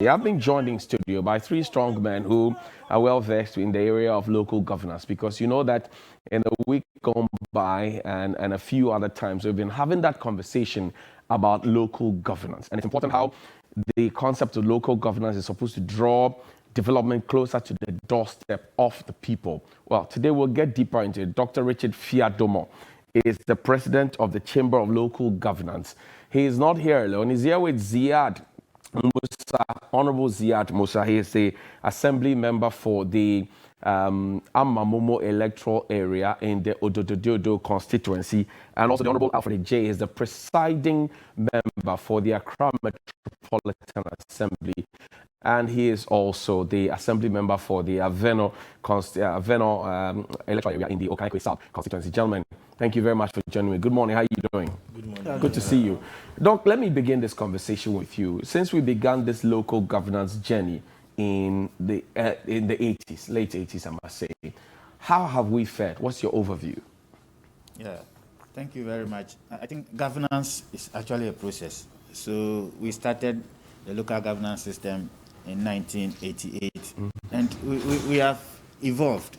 I've been joined in studio by three strong men who are well versed in the area of local governance, because you know that in the week gone by and a few other times we've been having that conversation about local governance. And it's important how the concept of local governance is supposed to draw development closer to the doorstep of the people. Well, today we'll get deeper into it. Dr. Richard Fiadomo is the president of the Chamber of Local Governance. He is not here alone. He's here with Ziad Musa, Honorable Ziad Musa. He is the assembly member for the Amamomo electoral area in the Ododododo constituency. And also the Honorable Alfred J is the presiding member for the Accra Metropolitan Assembly. And he is also the assembly member for the Aveno electoral area in the Okaikwe South constituency. Gentlemen, thank you very much for joining me. Good morning. How are you doing? Good morning. Good to see you. Doc, let me begin this conversation with you. Since we began this local governance journey in the 80s, late 80s, I must say, how have we fared? What's your overview? Yeah, thank you very much. I think governance is actually a process. So we started the local governance system in 1988, and we have evolved.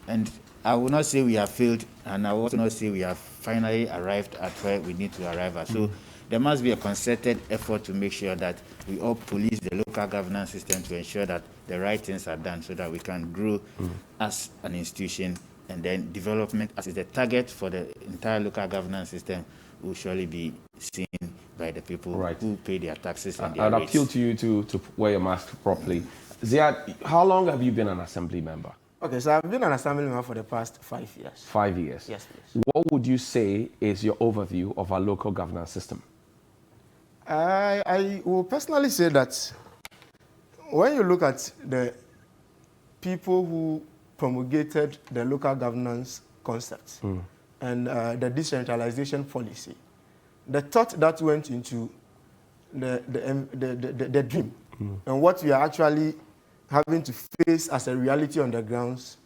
And I will not say we have failed, and I will also not say we have finally arrived at where we need to arrive at. So there must be a concerted effort to make sure that we all police the local governance system to ensure that the right things are done so that we can grow as an institution, and then development as is the target for the entire local governance system will surely be seen by the people who pay their taxes and their I'd rates. appeal to you to wear your mask properly. Ziad, how long have you been an assembly member? Okay, so I've been an assembly member for the past 5 years. 5 years? Yes, please. What would you say is your overview of our local governance system? I will personally say that when you look at the people who promulgated the local governance concept and the decentralization policy, the thought that went into the dream and what we are actually having to face as a reality on the grounds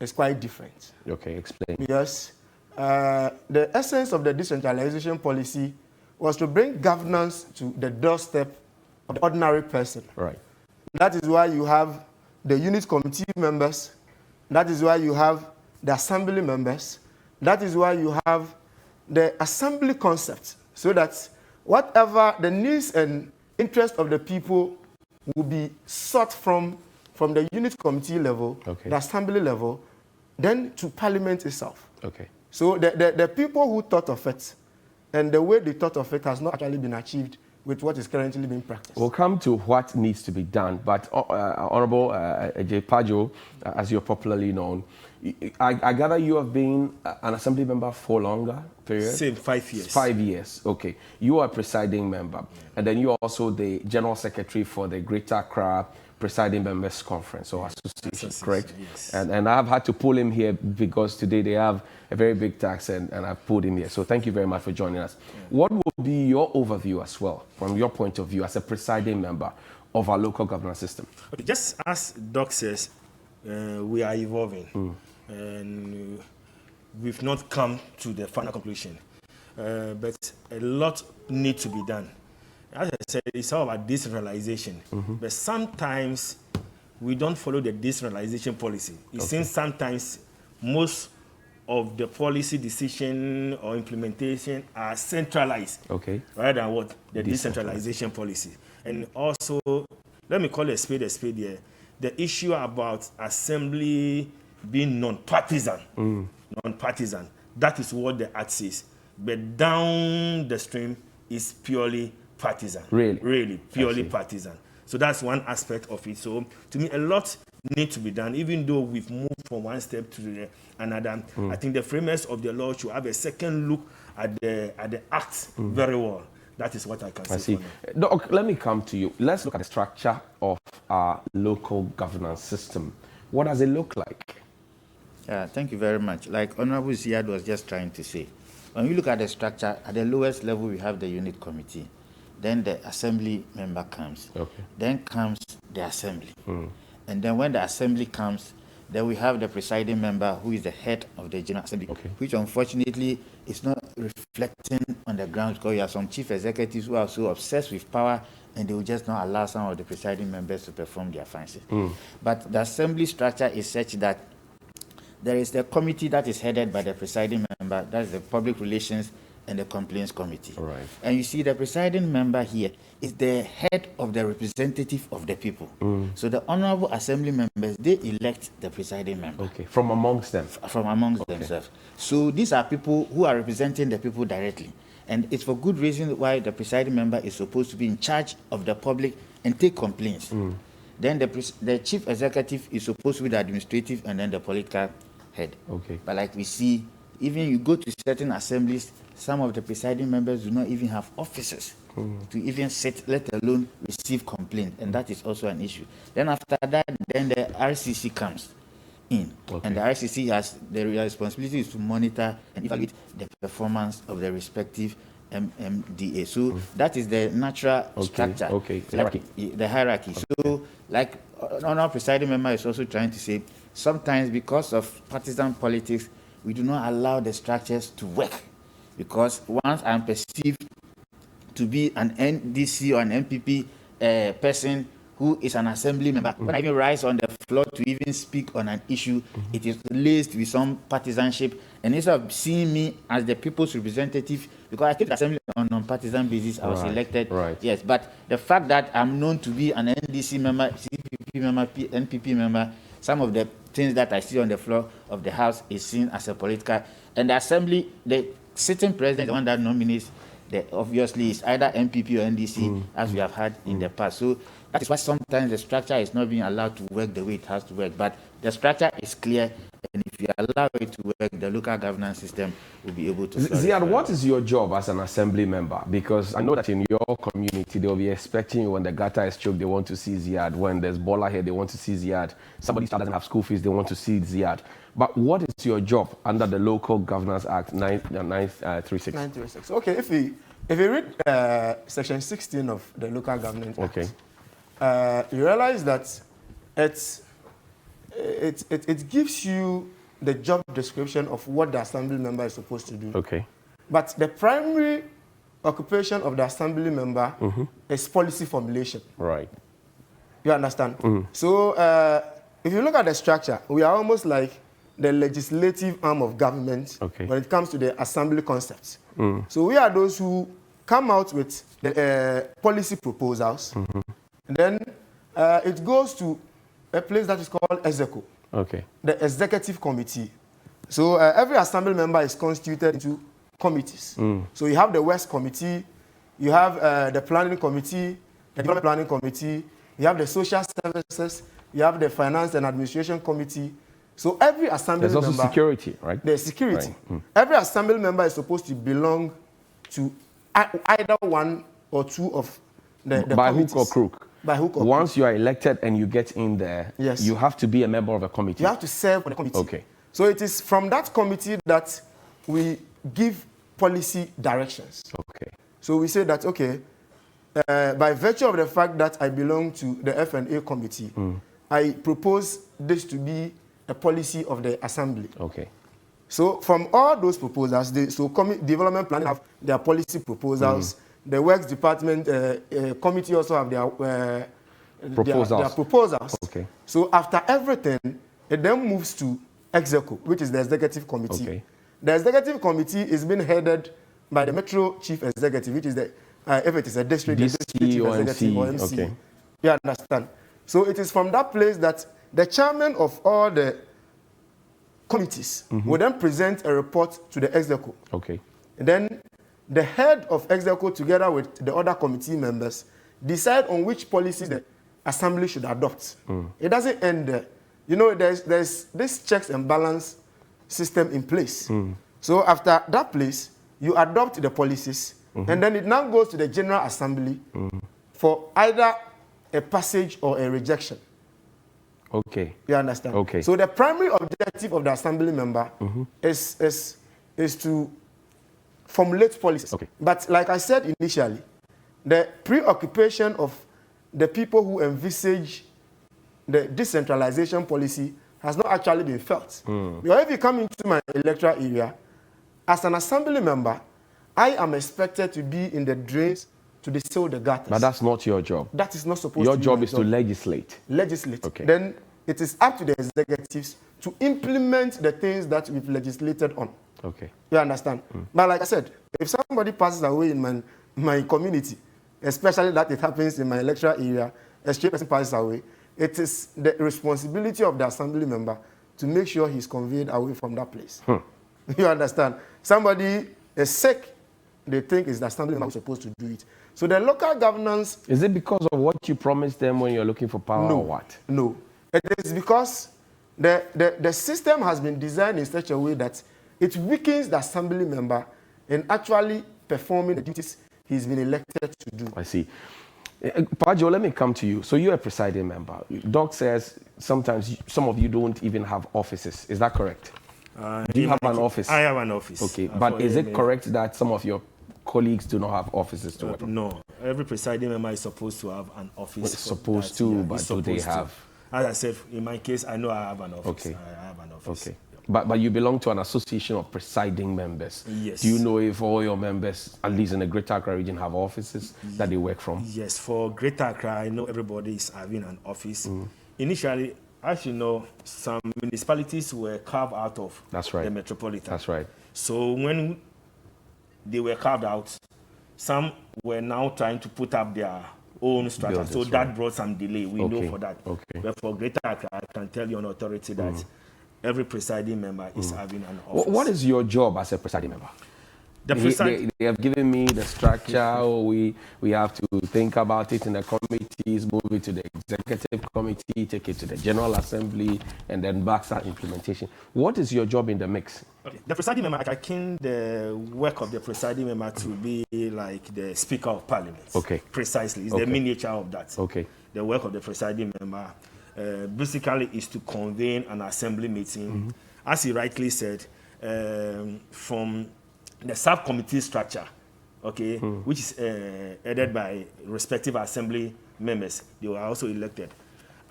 is quite different. Okay, explain. Because the essence of the decentralization policy was to bring governance to the doorstep of the ordinary person. Right. That is why you have the unit committee members. That is why you have the assembly members. That is why you have the assembly concept, so that whatever the needs and interests of the people will be sought from the unit committee level, the assembly level, then to parliament itself. Okay. So the people who thought of it and the way they thought of it has not actually been achieved with what is currently being practiced. We'll come to what needs to be done, but Honorable J. Pajo, as you're popularly known, I gather you have been an assembly member for longer period? Same, 5 years. 5 years, okay. You are a presiding member, and then you're also the general secretary for the Greater Accra Presiding Members Conference or Association, correct? Yes. And I've had to pull him here because today they have a very big tax, and I've pulled him here. So thank you very much for joining us. Yeah. What would be your overview as well, from your point of view as a presiding member of our local governance system? Okay, just as Doc says, we are evolving, and we've not come to the final conclusion. But a lot needs to be done. As I said, it's all about decentralization. But sometimes we don't follow the decentralization policy. It seems sometimes most of the policy decision or implementation are centralized rather than what? The decentralization policy. And also, let me call a spade here. The issue about assembly being non-partisan, that is what the act says. But down the stream is purely partisan. Really, purely partisan. So that's one aspect of it. So to me, a lot needs to be done, even though we've moved from one step to another. I think the framers of the law should have a second look at the act very well. That is what I can say. I see. Doc, let me come to you. Let's look at the structure of our local governance system. What does it look like? Yeah, thank you very much. Like Honorable Ziad was just trying to say, when we look at the structure, at the lowest level, we have the unit committee. Then the assembly member comes. Then comes the assembly. And then when the assembly comes, then we have the presiding member who is the head of the General Assembly, which unfortunately is not reflecting on on the ground, because you have some chief executives who are so obsessed with power and they will just not allow some of the presiding members to perform their functions. But the assembly structure is such that there is the committee that is headed by the presiding member, that is the Public Relations and the Complaints Committee. Right. And you see the presiding member here is the head of the representative of the people. So the honorable assembly members, they elect the presiding member. Okay, from amongst them. From amongst themselves. So these are people who are representing the people directly. And it's for good reason why the presiding member is supposed to be in charge of the public and take complaints. Then the chief executive is supposed to be the administrative and then the political head. Okay. But like we see, even you go to certain assemblies, some of the presiding members do not even have officers to even sit, let alone receive complaint, and that is also an issue. Then after that, then the RCC comes in, and the RCC has the responsibility is to monitor and evaluate the performance of the respective MDA. So that is the natural structure. The hierarchy. So like our presiding member is also trying to say, sometimes because of partisan politics, we do not allow the structures to work. Because once I'm perceived to be an NDC or an MPP person who is an assembly member, when I even rise on the floor to even speak on an issue, it is laced with some partisanship. And instead of seeing me as the people's representative, because I came to the assembly on non-partisan basis, I was elected. Yes, but the fact that I'm known to be an NDC member, CPP member, NPP member, some of the things that I see on the floor of the House is seen as a political. And the assembly, the sitting president, the one that nominates, obviously is either MPP or NDC, as we have had in the past. So that is why sometimes the structure is not being allowed to work the way it has to work. But the structure is clear, and if you allow it to work, the local governance system will be able to. Ziad, what is your job as an assembly member? Because I know that in your community, they'll be expecting you when the gutter is choked, they want to see Ziad. When there's Bola here, they want to see Ziad. Somebody doesn't have school fees, they want to see Ziad. But what is your job under the Local Governance Act 936? 936. Okay, if you read section 16 of the Local Government Act, you realize that it gives you the job description of what the assembly member is supposed to do. Okay. But the primary occupation of the assembly member is policy formulation. Right. You understand? So if you look at the structure, we are almost like the legislative arm of government when it comes to the assembly concepts. So we are those who come out with the policy proposals, and then it goes to a place that is called EXECO, the Executive Committee. So every assembly member is constituted into committees. So you have the West Committee, you have the Planning Committee, the Development Planning Committee, you have the Social Services, you have the Finance and Administration Committee. So every assembly member... There's also security, right? There's security. Right. Every assembly member is supposed to belong to either one or two of the by committees. hook or crook. By hook or crook. Once you are elected and you get in there, you have to be a member of a committee. You have to serve on the committee. So it is from that committee that we give policy directions. So we say that, by virtue of the fact that I belong to the F&A committee, I propose this to be a policy of the assembly. So from all those proposals, development planning have their policy proposals. The works department committee also have their proposals. So after everything, it then moves to EXECO, which is the executive committee. The executive committee is being headed by the Metro Chief Executive, which is the if it is a district, the district chief executive or MC. You understand? So it is from that place that the chairman of all the committees will then present a report to the EXECO. And then the head of EXECO, together with the other committee members, decide on which policies the assembly should adopt. It doesn't end there. You know, there's this checks and balance system in place. So after that place, you adopt the policies, and then it now goes to the General Assembly for either a passage or a rejection. You understand? So the primary objective of the assembly member is to formulate policies. But like I said initially, the preoccupation of the people who envisage the decentralization policy has not actually been felt. Because if you come into my electoral area, as an assembly member, I am expected to be in the drains to seal the gutters. But that's not your job. That is not supposed Your to be job my is to legislate. Legislate. Okay. Then it is up to the executives to implement the things that we've legislated on. Okay. You understand? But like I said, if somebody passes away in my community, especially that it happens in my electoral area, a straight person passes away, it is the responsibility of the assembly member to make sure he's conveyed away from that place. You understand? Somebody is sick, they think it's the assembly member who's supposed to do it. So the local governance... Is it because of what you promised them when you're looking for power or what? No. It is because the system has been designed in such a way that it weakens the assembly member in actually performing the duties he's been elected to do. I see. Pajo, let me come to you. So you're a presiding member. Doc says sometimes some of you don't even have offices. Is that correct? Do you have an office? I have an office. Okay, but is it correct that some of your colleagues do not have offices to work from? No. Every presiding member is supposed to have an office. It's supposed to, but do they have? As I said, in my case, I know I have an office. Okay. I have an office. Okay. But you belong to an association of presiding members. Yes. Do you know if all your members, at least in the Greater Accra region, have offices that they work from? Yes. For Greater Accra, I know everybody is having an office. Initially, as you know, some municipalities were carved out of the metropolitan. That's right. So when they were carved out, some were now trying to put up their own structure. So that brought some delay. We know for that. Okay. But for Greater Accra, I can tell you on authority that every presiding member is having an office. What is your job as a presiding member? They have given me the structure. We have to think about it in the committees, move it to the executive committee, take it to the General Assembly, and then back start implementation. What is your job in the mix? Okay. The presiding member, I can the work of the presiding member to be like the Speaker of Parliament. Okay. Precisely. It's the miniature of that. Okay. The work of the presiding member basically is to convene an assembly meeting, as he rightly said, from the subcommittee structure, okay, which is headed by respective assembly members. They were also elected.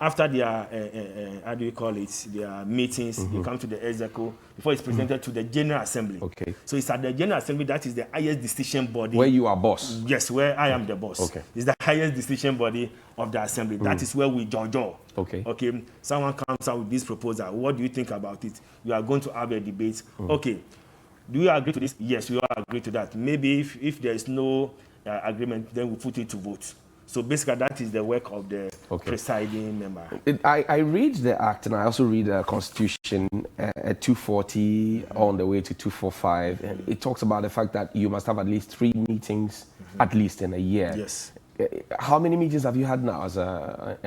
After their, how do you call it, their meetings, they come to the executive before it's presented to the General Assembly. Okay. So it's at the General Assembly that is the highest decision body. Where you are boss? Yes, where I am the boss. Okay. It's the highest decision body of the Assembly. That is where we judge. Okay. Okay. Someone comes out with this proposal. What do you think about it? You are going to have a debate. Okay. Do you agree to this? Yes, we all agree to that. Maybe if there is no agreement, then we put it to vote. So basically, that is the work of the presiding member. I read the Act, and I also read the Constitution at 240 on the way to 245. And it talks about the fact that you must have at least 3 meetings, at least in a year. Yes. How many meetings have you had now as a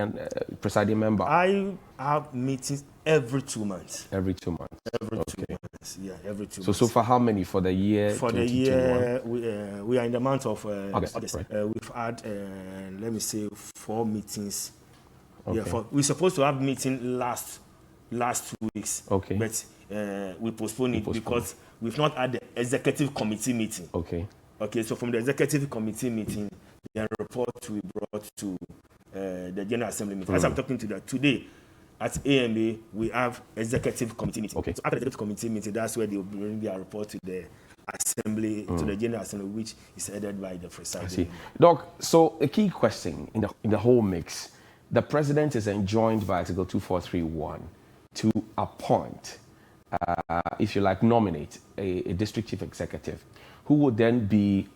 presiding member? I have meetings every 2 months. Every 2 months. Every 2 months. Yeah, every 2 months. So far, how many for the year? For the year, we are in the month of August. Right. We've had, let me say, 4 meetings. Okay. Yeah, we're supposed to have meeting last 2 weeks. Okay. But we postponed it because we've not had the executive committee meeting. Okay. Okay. So from the executive committee meeting, the report we brought to the General Assembly meeting. As I'm talking to that today, at AMA, we have executive committee meeting. Okay. So after the executive committee meeting, that's where they will bring their report to the Assembly, to the General Assembly, which is headed by the presiding. I see. Doc, so a key question in the whole mix, the president is enjoined by Article 2431 to appoint, if you like, nominate a district chief executive who would then be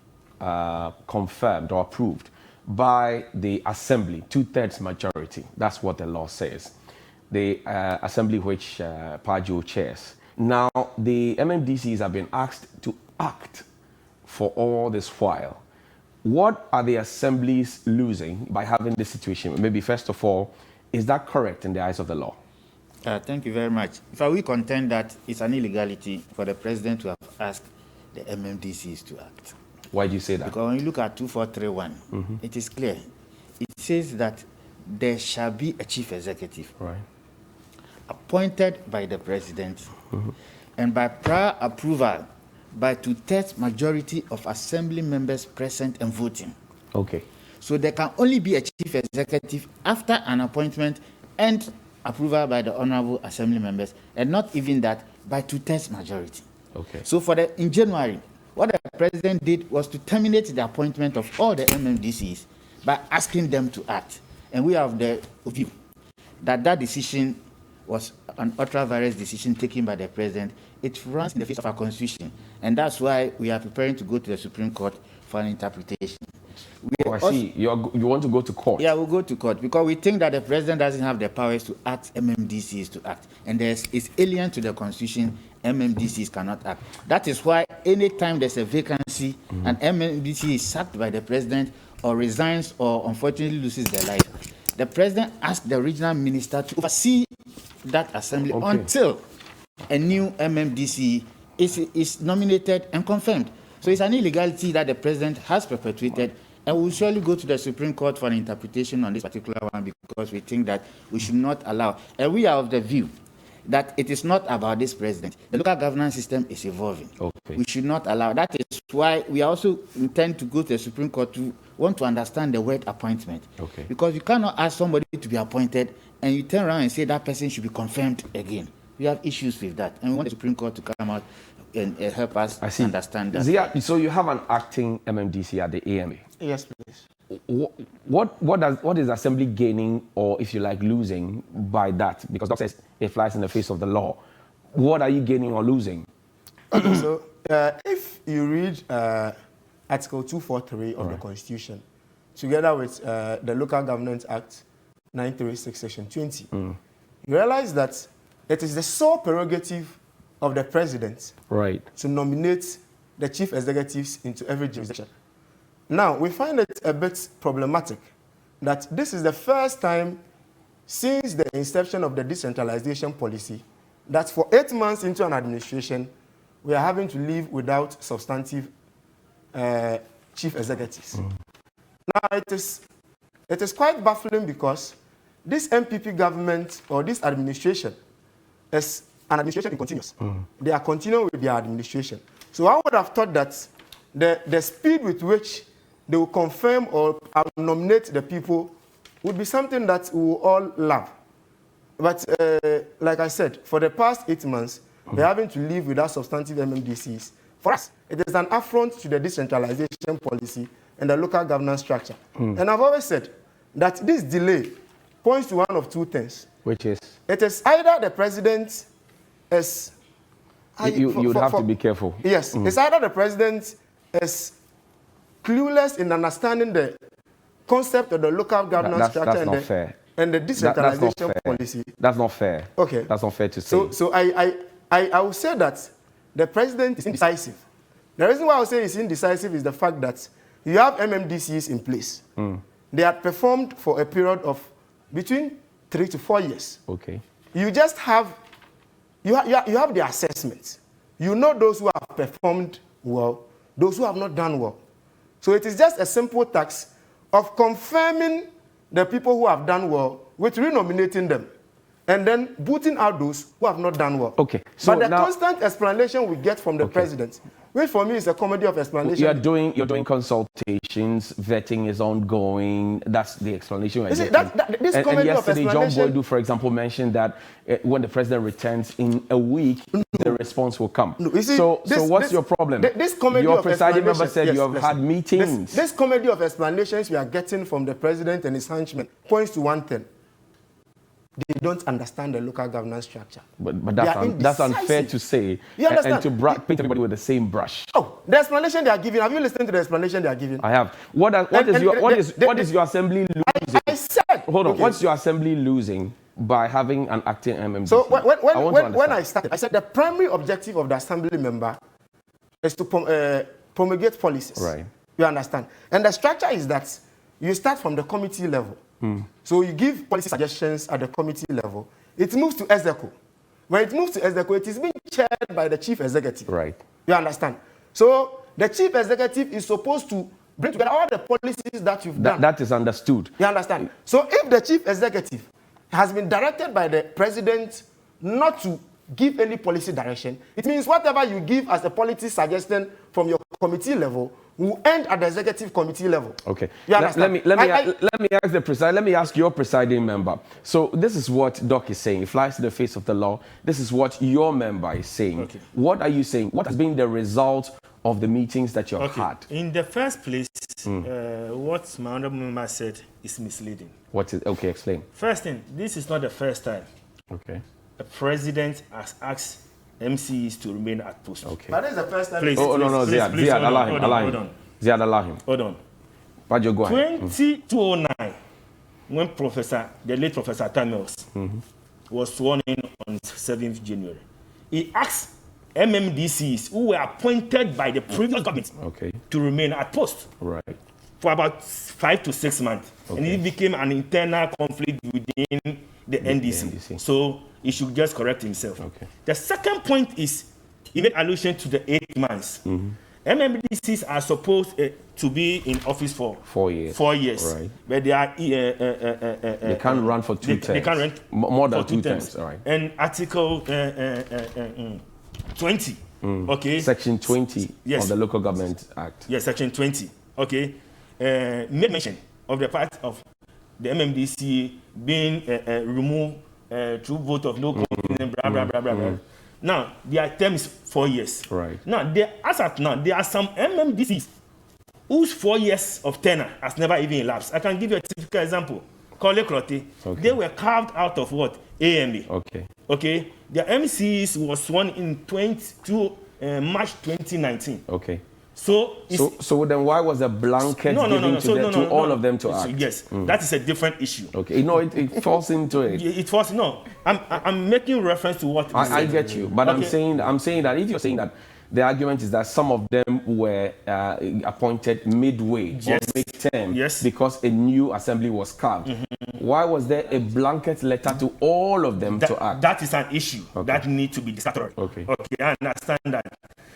confirmed or approved by the Assembly, 2/3 majority. That's what the law says. The Assembly which Pajo chairs. Now, the MMDCs have been asked to act for all this while. What are the assemblies losing by having this situation? Maybe first of all, is that correct in the eyes of the law? Thank you very much. If we contend that it's an illegality for the president to have asked the MMDCs to act. Why do you say that? Because when you look at 2431, it is clear. It says that there shall be a chief executive appointed by the president and by prior approval by 2/3 majority of assembly members present and voting. Okay. So there can only be a chief executive after an appointment and approval by the honorable assembly members, and not even that by 2/3 majority. Okay. So in January, what the president did was to terminate the appointment of all the MMDCs by asking them to act. And we have the view that that decision was an ultra-virus decision taken by the president. It runs in the face of our constitution. And that's why we are preparing to go to the Supreme Court for an interpretation. I see. You want to go to court? Yeah, we'll go to court because we think that the president doesn't have the powers to ask MMDCs to act. And it's alien to the constitution. MMDCs cannot act. That is why anytime there's a vacancy, an MMDC is sacked by the president or resigns or unfortunately loses their life, the president asks the regional minister to oversee that assembly until a new MMDC is nominated and confirmed. So it's an illegality that the president has perpetuated, and we'll surely go to the Supreme Court for an interpretation on this particular one because we think that we should not allow. And we are of the view that it is not about this president. The local governance system is evolving. Okay. We should not allow. That is why we also intend to go to the Supreme Court to want to understand the word appointment. Okay. Because you cannot ask somebody to be appointed and you turn around and say that person should be confirmed again. We have issues with that. And we want the Supreme Court to come out and help us understand that. So you have an acting MMDC at the AMA? Yes, please. What is Assembly gaining, or if you like, losing by that? Because Doc says it flies in the face of the law. What are you gaining or losing? Okay, so if you read Article 243 of the Constitution, together with the Local Government Act 936, Section 20, you realize that it is the sole prerogative of the president to nominate the chief executives into every jurisdiction. Now, we find it a bit problematic that this is the first time since the inception of the decentralization policy that for 8 months into an administration, we are having to live without substantive chief executives. Now, it is quite baffling because this MPP government or this administration is an administration in continuous. They are continuing with their administration. So I would have thought that the speed with which they will confirm or nominate the people would be something that we will all love. But like I said, for the past 8 months, we're having to live without substantive MMDCs. For us, it is an affront to the decentralization policy and the local governance structure. And I've always said that this delay points to one of two things. Which is? It is either the president is... You would have to be careful. Yes. It's either the president is clueless in understanding the concept of the local governance structure and the decentralization policy. That's not fair. Okay. That's not fair to say. So I will say that the president is indecisive. The reason why I will say he's indecisive is the fact that you have MMDCs in place. They are performed for a period of between 3 to 4 years. Okay. You just have you have the assessment. You know those who have performed well, those who have not done well. So it is just a simple task of confirming the people who have done well with renominating them and then booting out those who have not done well. Okay. So but the constant explanation we get from the president, which for me is a comedy of explanation. You're doing consultations, vetting is ongoing. That's the explanation. This and comedy yesterday, of John explanation, Boydu, for example, mentioned that when the president returns in a week, the response will come. No, you see, so what's your problem? This comedy your of presiding member explanation, said you have had meetings. This comedy of explanations we are getting from the president and his henchmen points to one thing. They don't understand the local governance structure. But that's unfair to say and to paint everybody with the same brush. Oh, the explanation they are giving. Have you listened to the explanation they are giving? I have. What is your assembly losing? I said. Hold on. Okay. What's your assembly losing by having an acting MMDC? So when I started, I said the primary objective of the assembly member is to promulgate policies. Right. You understand? And the structure is that you start from the committee level. So you give policy suggestions at the committee level. It moves to executive. When it moves to executive, it is being chaired by the chief executive. Right. You understand? So the chief executive is supposed to bring together all the policies that you've done. That is understood. You understand? So if the chief executive has been directed by the president not to give any policy direction, it means whatever you give as a policy suggestion from your committee level will end at the executive committee level. Okay. You understand? Let me ask your presiding member. So this is what Doc is saying. It flies to the face of the law. This is what your member is saying. Okay. What are you saying? What has been the result of the meetings that you've Okay. had. In the first place, what my honorable member said is misleading. What is, okay, explain. First thing, this is not the first time Okay. a president has asked MCs to remain at post. Okay. But this is the first time. Please, Oh, no, no, please, Ziad, please, Ziad, hold on, allow him, hold on, allow hold him. on. Ziad, allow him. Hold on. Bajo, go ahead. 2009, when the late Professor Tamils was sworn in on 7th January, he asked MMDCs who were appointed by the previous government Okay. to remain at post Right. for about 5 to 6 months. And Okay. it became an internal conflict within the NDC. NDC. So he should just correct himself. Okay. The second point is, he made allusion to the 8 months. MMDCs are supposed to be in office for 4 years. 4 years. Right. But they are They can't run for two terms. they can't run More than for 2 terms. All right. And Article 20, okay, Section 20 Yes. of the Local Government Act. yes, Section 20, okay, made mention of the part of the MMDC being removed through vote of no confidence, blah, blah, blah, blah, blah. Now, their term is 4 years. Right. Now, as at now, there are some MMDCs whose 4 years of tenure has never even elapsed. I can give you a typical example. Kole Krote, Okay. they were carved out of what? AMA. Okay. Okay? The MCs was sworn in March 2019. Okay. So, it's, So then why was a blanket given to all of them to act? Yes, that is a different issue. Okay. You know, it falls into it. It was no. I'm making reference to what I get you, but Okay. I'm saying that if you're saying that the argument is that some of them were appointed midway or Yes. mid-term Yes. because a new assembly was carved. Why was there a blanket letter to all of them to act? That is an issue that needs to be discussed. Okay. Okay, I understand that.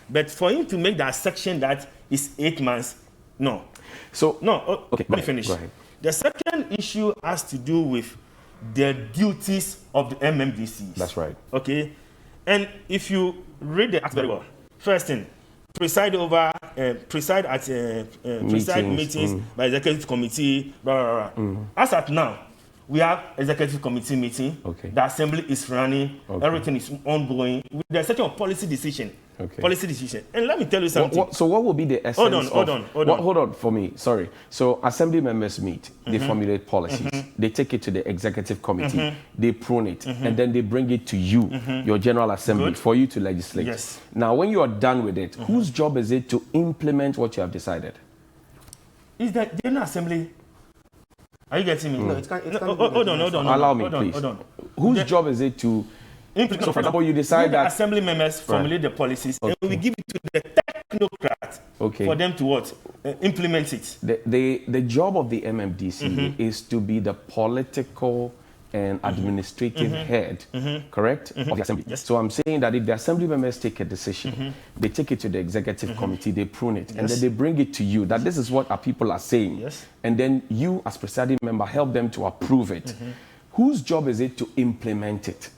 But for him to make that section that is 8 months, no. So No, Okay, let me finish. go ahead. The second issue has to do with the duties of the MMDCs. That's right. Okay? And if you read the act very well, first thing, preside at meetings by executive committee, blah, blah, blah. As at now, we have executive committee meeting. Okay. The assembly is running. Okay. Everything is ongoing. With the section of policy decision. Okay. Policy decision. And let me tell you something. So what will be the essence Hold on. Hold on for me. Sorry. So assembly members meet. They formulate policies. They take it to the executive committee. They prune it, and then they bring it to you, your general assembly, Good. for you to legislate. Yes. Now, when you are done with it, whose job is it to implement what you have decided? Is the General Assembly? Are you getting me? No, it can't be Hold on. Allow me, please. Hold on. Whose job is it to Implement. So, for example, you decide the that assembly members formulate the policies, and we give it to the technocrats Okay. for them to what? Implement it. the job of the MMDC is to be the political and administrative head, correct, of the assembly. Yes. So I'm saying that if the assembly members take a decision, they take it to the executive committee, they prune it, and then Yes. they bring it to you, that this is what our people are saying. Yes. And then you, as presiding member, help them to approve it. Whose job is it to implement it?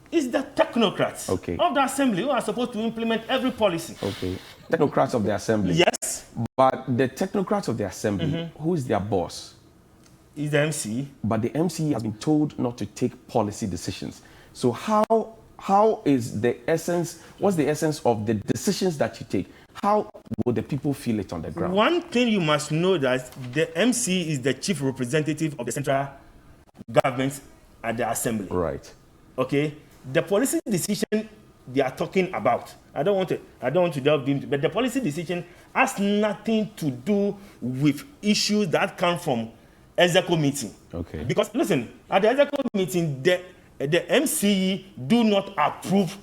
It's the technocrats Okay. of the assembly who are supposed to implement every policy. Okay. Technocrats of the assembly. Yes, But the technocrats of the assembly, who is their boss? it's the MC. But the MC has been told not to take policy decisions. So how is the essence, what's the essence of the decisions that you take? How will the people feel it on the ground? One thing you must know that the MC is the chief representative of the central government at the assembly. Right. Okay? The policy decision they are talking about, I don't want to delve into, but the policy decision has nothing to do with issues that come from executive meeting. Okay. Because listen, at the executive meeting, the MCE do not approve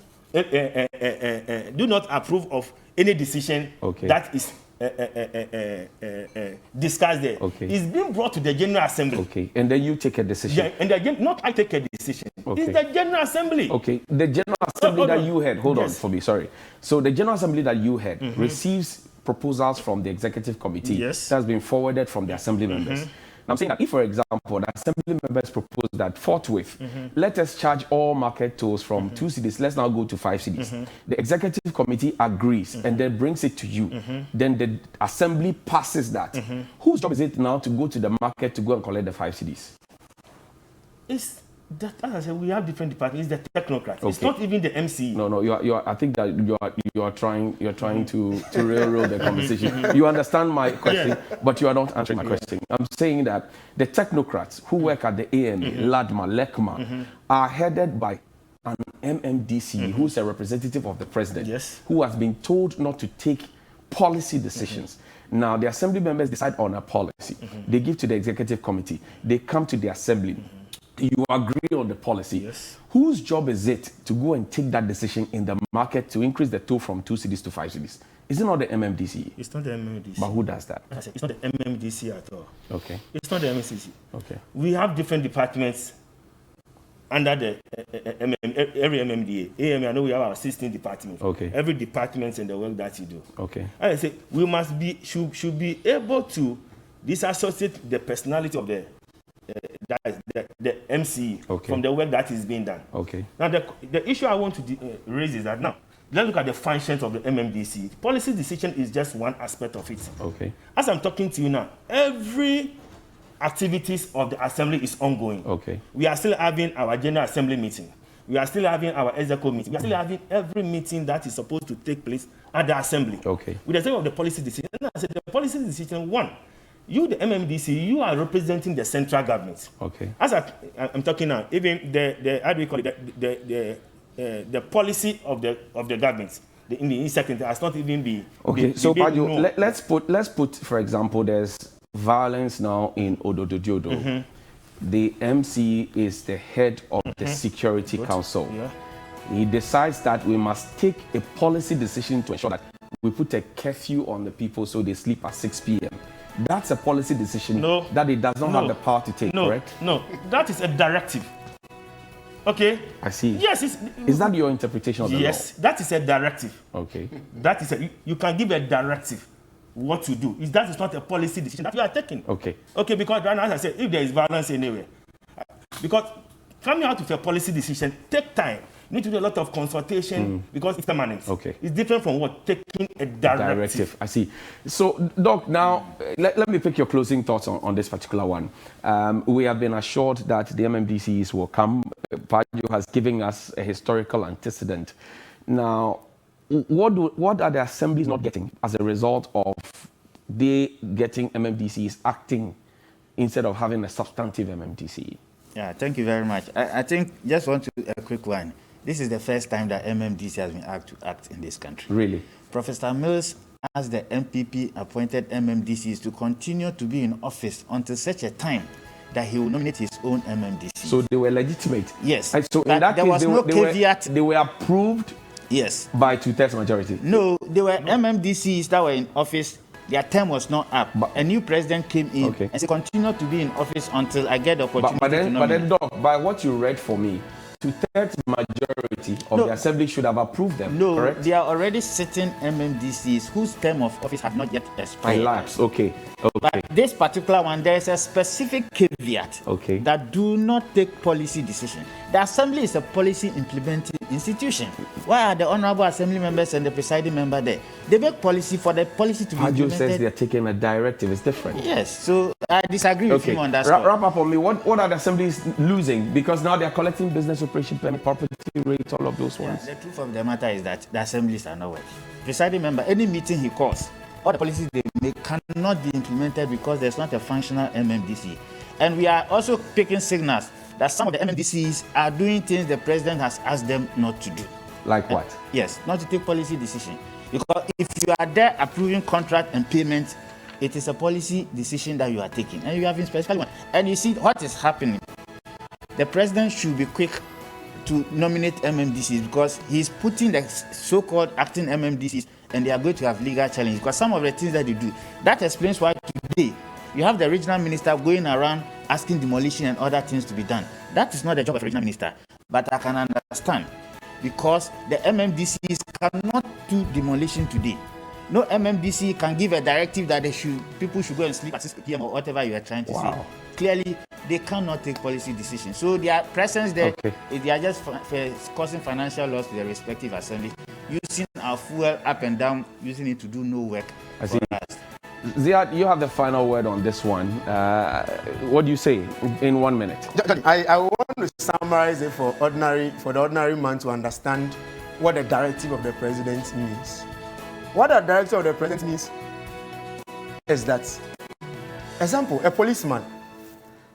of any decision Okay. that is discussed there. Okay. It's being brought to the General Assembly. Okay. And then you take a decision. Yeah, and not I take a decision. Okay. It's the General Assembly. Okay. The General Assembly hold that on. you had, hold on Yes. for me, sorry. So the General Assembly that you had receives proposals from the executive committee Yes. that has been forwarded from the assembly members. Now, I'm saying that if, for example, the assembly members propose that forthwith, let us charge all market tolls from 2 cedis, let's now go to 5 cedis. The executive committee agrees and then brings it to you. Then the assembly passes that. Whose job is it now to go to the market to go and collect the 5 cedis? It's That, as I said, we have different departments. It's the technocrats. Okay. It's not even the MCE. No, you are. I think that you are trying to railroad the conversation. You understand my question, but you are not answering my question. I'm saying that the technocrats who work at the AMA, LADMA, LECMA, are headed by an MMDC who's a representative of the president, who has been told not to take policy decisions. Now, the assembly members decide on a policy. They give to the executive committee. They come to the assembly. You agree on the policy. Yes. Whose job is it to go and take that decision in the market to increase the toll from 2 cedis to 5 cedis? Is it not the MMDC? It's not the MMDC. But who does that? It's not the MMDC at all. Okay. It's not the MCC. Okay. We have different departments under the every MMDA. AMA, I know we have our 16 departments. Okay. Every department and the work that you do. Okay. And I say we must be should be able to disassociate the personality of the MCE from the work that is being done. Okay. Now the issue I want to raise is that now let's look at the functions of the MMDC. Policy decision is just one aspect of it. Okay. As I'm talking to you now, every activities of the assembly is ongoing. Okay. We are still having our general assembly meeting. We are still having our executive meeting. We are still having every meeting that is supposed to take place at the assembly. Okay. With the sake of the policy decision, I said the policy decision one. You, the MMDC, you are representing the central government. Okay. As I'm talking now, even the how do we call it, the policy of the government, in the second has not even been. Okay. So, Pajo, let's put, for example, there's violence now in Odododiodo. The MC is the head of the Security Council. Yeah. He decides that we must take a policy decision to ensure that we put a curfew on the people so they sleep at 6 p.m. That's a policy decision that he does not have the power to take, correct? No, that is a directive. Okay? I see. Yes. Is that your interpretation of the law? Yes, that is a directive. Okay. That is you can give a directive what to do. That is not a policy decision that you are taking. Okay. Okay, because right now, as I said, if there is violence anywhere, because coming out with a policy decision take time. You need to do a lot of consultation because it's permanent. Okay. It's different from what? Taking a directive. I see. So, Doc, now, let me pick your closing thoughts on this particular one. We have been assured that the MMDCs will come. Pajo has given us a historical antecedent. Now, what are the assemblies not getting as a result of they getting MMDCs acting instead of having a substantive MMDC? Yeah, thank you very much. I think just want to a quick one. This is the first time that MMDC has been asked to act in this country. Really? Professor Mills asked the MPP appointed MMDCs to continue to be in office until such a time that he will nominate his own MMDC. So they were legitimate? Yes. So in that there case, was no caveat. They were approved by 2/3 majority? No, they were MMDCs that were in office. Their term was not up. But a new president came in and said, continue to be in office until I get the opportunity to nominate. But then, Doc, by what you read for me, 2/3 majority of the assembly should have approved them. No, correct? They are already sitting MMDCs whose term of office have not yet expired. Elapsed. Okay. But this particular one, there is a specific caveat that do not take policy decision. The assembly is a policy implementing institution. Why are the honorable assembly members and the presiding member there? They make policy for the policy to be implemented. Pajo says they are taking a directive. It's different. Yes. So I disagree with him on that. Wrap up on me. What are the assemblies losing? Because now they are collecting business operation permit, property rates, all of those ones. The truth of the matter is that the assemblies are not working. Presiding member, any meeting he calls, all the policies they make cannot be implemented because there's not a functional MMDC. And we are also picking signals that some of the MMDCs are doing things the president has asked them not to do. Like what? Yes, not to take policy decision. Because if you are there approving contract and payment, it is a policy decision that you are taking. And you have been specifically one. And you see what is happening. The president should be quick to nominate MMDCs because he's putting the so-called acting MMDCs and they are going to have legal challenge because some of the things that they do. That explains why today you have the regional minister going around asking demolition and other things to be done. That is not the job of a regional minister. But I can understand because the MMDCs cannot do demolition today. No MMDC can give a directive that people should go and sleep at 6 p.m. or whatever you are trying to say. Clearly, they cannot take policy decisions. So their presence there, they are just causing financial loss to their respective assemblies, using our fuel up and down, using it to do no work for us. Ziad, you have the final word on this one. What do you say in 1 minute? I want to summarize it for the ordinary man to understand what the directive of the president means. What the directive of the president means is that, example, a policeman,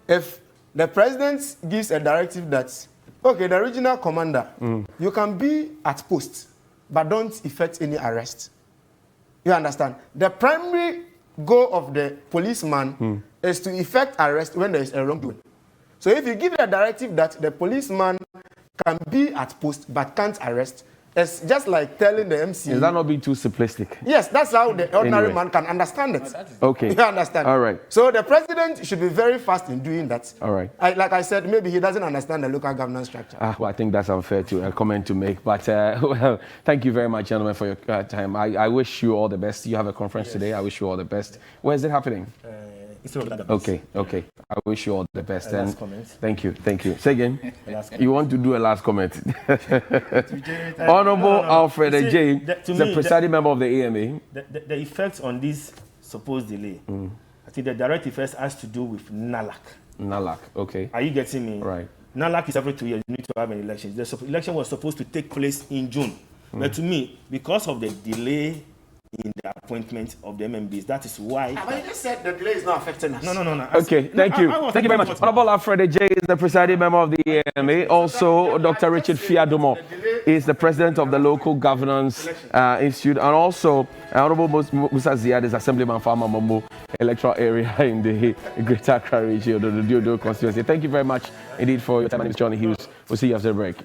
if the president gives a directive that, okay, the regional commander, you can be at post, but don't effect any arrest. You understand? The primary goal of the policeman is to effect arrest when there is a wrongdoing. So if you give a directive that the policeman can be at post but can't arrest, it's just like telling the MC. Is that not being too simplistic? Yes, that's how the ordinary man can understand it. Okay. You understand? All right. So the president should be very fast in doing that. All right. Like I said, maybe he doesn't understand the local governance structure. Well, I think that's unfair to a comment to make. But well, thank you very much, gentlemen, for your time. I wish you all the best. You have a conference today. I wish you all the best. Where is it happening? Okay. I wish you all the best. And thank you. Say again. You want to do a last comment? Honorable Alfred J, the presiding member of the AMA. The effect on this supposed delay, I think the directive first has to do with NALAC. NALAC, okay. Are you getting me? Right. NALAC is every 2 years. You need to have an election. The election was supposed to take place in June. But to me, because of the delay in the appointment of the MMBs, that is why. But you just said the delay is not affecting us. No. Okay, thank you. Thank you very much. Honorable Alfred J is the presiding member of the AMA. Also, Dr. Richard Fiadomo is the president of the Local Governance Institute. And also, Honorable Musa Ziad is Assemblyman for Mamambo electoral area in the Greater Accra region, the Diodo constituency. Thank you very much indeed for your time. My name is Johnny Hughes. We'll see you after the break.